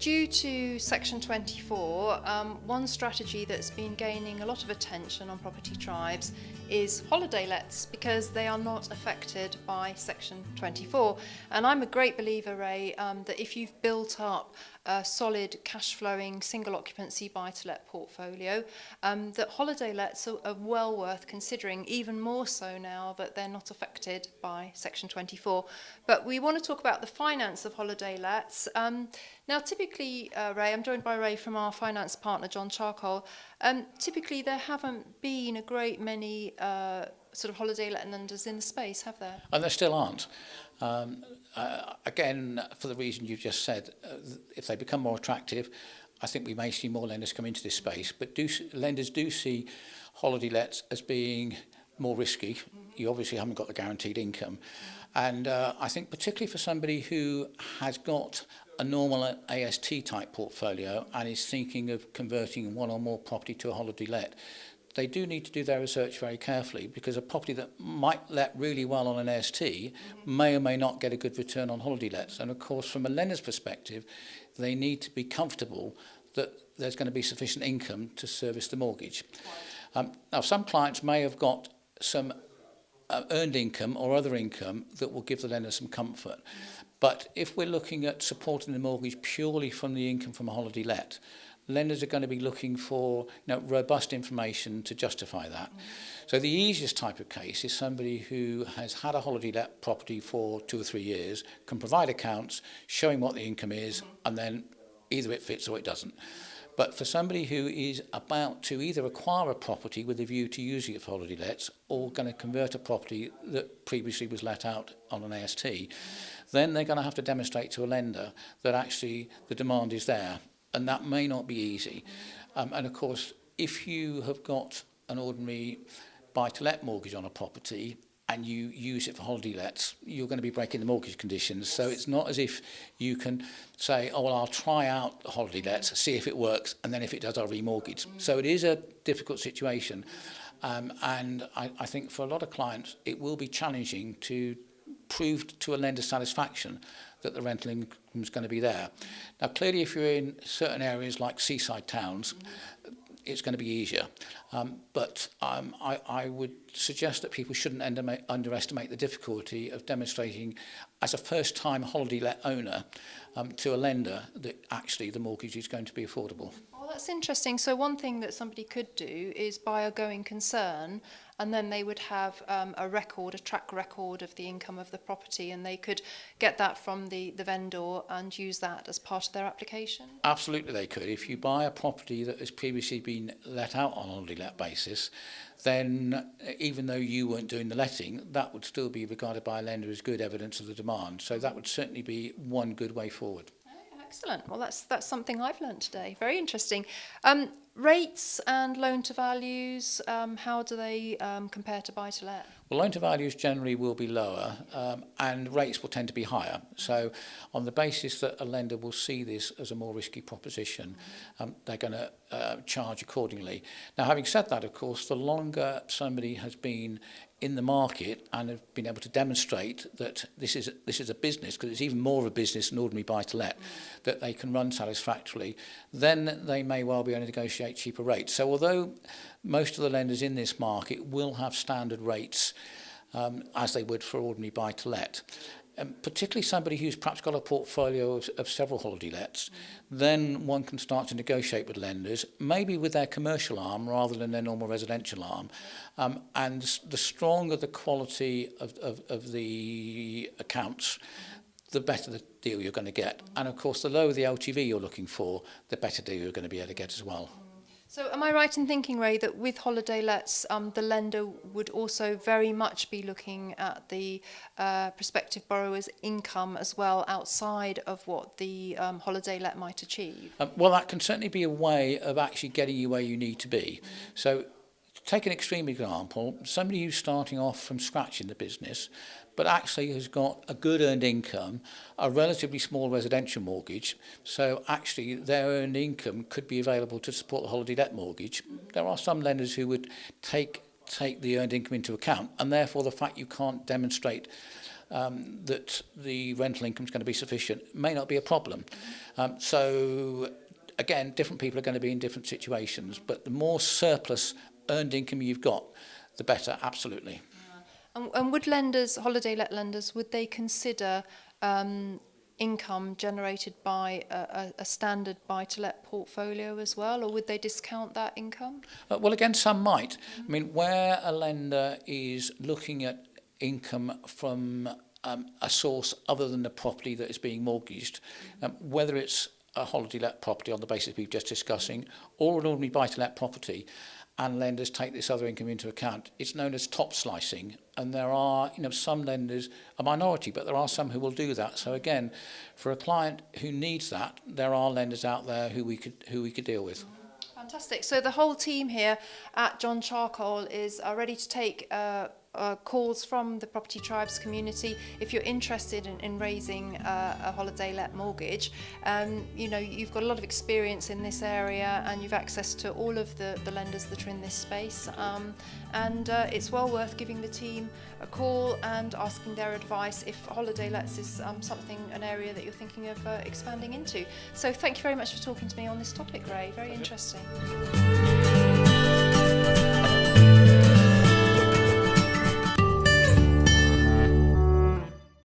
due to Section 24, one strategy that's been gaining a lot of attention on property tribes is holiday lets, because they are not affected by Section 24. And I'm a great believer, Ray, that if you've built up a solid cash-flowing single occupancy buy-to-let portfolio, that holiday lets are well worth considering, even more so now that they're not affected by Section 24. But we want to talk about the finance of holiday lets. Now, typically, Ray, I'm joined by Ray from our finance partner, John Charcol. Typically, there haven't been a great many sort of holiday let lenders in the space, have there? And there still aren't. Again, for the reason you've just said, if they become more attractive, I think we may see more lenders come into this space. But lenders do see holiday lets as being more risky. You obviously haven't got the guaranteed income. And I think particularly for somebody who has got a normal AST type portfolio and is thinking of converting one or more property to a holiday let, they do need to do their research very carefully, because a property that might let really well on an AST may or may not get a good return on holiday lets. And of course, from a lender's perspective, they need to be comfortable that there's going to be sufficient income to service the mortgage. Now, some clients may have got some earned income or other income that will give the lender some comfort. But if we're looking at supporting the mortgage purely from the income from a holiday let, lenders are going to be looking for robust information to justify that. So the easiest type of case is somebody who has had a holiday let property for 2 or 3 years, can provide accounts showing what the income is, and then either it fits or it doesn't. But for somebody who is about to either acquire a property with a view to using it for holiday lets, or going to convert a property that previously was let out on an AST, then they're going to have to demonstrate to a lender that actually the demand is there. And that may not be easy. And of course, if you have got an ordinary buy-to-let mortgage on a property and you use it for holiday lets, you're going to be breaking the mortgage conditions. So it's not as if you can say, oh, well, I'll try out the holiday lets, see if it works, and then if it does, I'll remortgage. So it is a difficult situation. And I think for a lot of clients, it will be challenging to prove to a lender's satisfaction that the rental income is going to be there. Now, clearly, if you're in certain areas like seaside towns, it's going to be easier. But I would suggest that people shouldn't underestimate the difficulty of demonstrating as a first-time holiday let owner to a lender that actually the mortgage is going to be affordable. Oh, that's interesting. So one thing that somebody could do is buy a going concern, and then they would have a track record of the income of the property, and they could get that from the vendor and use that as part of their application? Absolutely they could. If you buy a property that has previously been let out on a holiday let basis, then even though you weren't doing the letting, that would still be regarded by a lender as good evidence of the demand. So that would certainly be one good way forward. Excellent. Well, that's something I've learned today. Very interesting. Rates and loan to values, how do they compare to buy to let? Well, loan to values generally will be lower and rates will tend to be higher. So on the basis that a lender will see this as a more risky proposition, they're going to charge accordingly. Now, having said that, of course, the longer somebody has been in the market and have been able to demonstrate that this is a business, because it's even more of a business than ordinary buy-to-let, that they can run satisfactorily, then they may well be able to negotiate cheaper rates. So although most of the lenders in this market will have standard rates as they would for ordinary buy-to-let, particularly somebody who's perhaps got a portfolio of several holiday lets, then one can start to negotiate with lenders, maybe with their commercial arm rather than their normal residential arm. And the stronger the quality of the accounts, the better the deal you're going to get. And of course, the lower the LTV you're looking for, the better deal you're going to be able to get as well. So am I right in thinking, Ray, that with holiday lets, the lender would also very much be looking at the prospective borrower's income as well, outside of what the holiday let might achieve? Well, that can certainly be a way of actually getting you where you need to be. So take an extreme example, somebody who's starting off from scratch in the business, but actually has got a good earned income, a relatively small residential mortgage, so actually their earned income could be available to support the holiday let mortgage. There are some lenders who would take the earned income into account, and therefore the fact you can't demonstrate that the rental income is going to be sufficient may not be a problem. So again, different people are going to be in different situations, but the more surplus earned income you've got, the better, absolutely. And would lenders, holiday let lenders, would they consider income generated by a standard buy-to-let portfolio as well, or would they discount that income? Well, again, some might. I mean, where a lender is looking at income from a source other than the property that is being mortgaged, whether it's a holiday let property on the basis we've just discussing, or an ordinary buy-to-let property, and lenders take this other income into account, it's known as top slicing. And there are, some lenders, a minority, but there are some who will do that. So again, for a client who needs that, there are lenders out there who we could deal with. Fantastic. So the whole team here at John Charcol is ready to take calls from the Property Tribes community. If you're interested in raising a holiday let mortgage, you've got a lot of experience in this area and you've access to all of the lenders that are in this space, and it's well worth giving the team a call and asking their advice if holiday lets is an area that you're thinking of expanding into. So thank you very much for talking to me on this topic, Ray. Very interesting.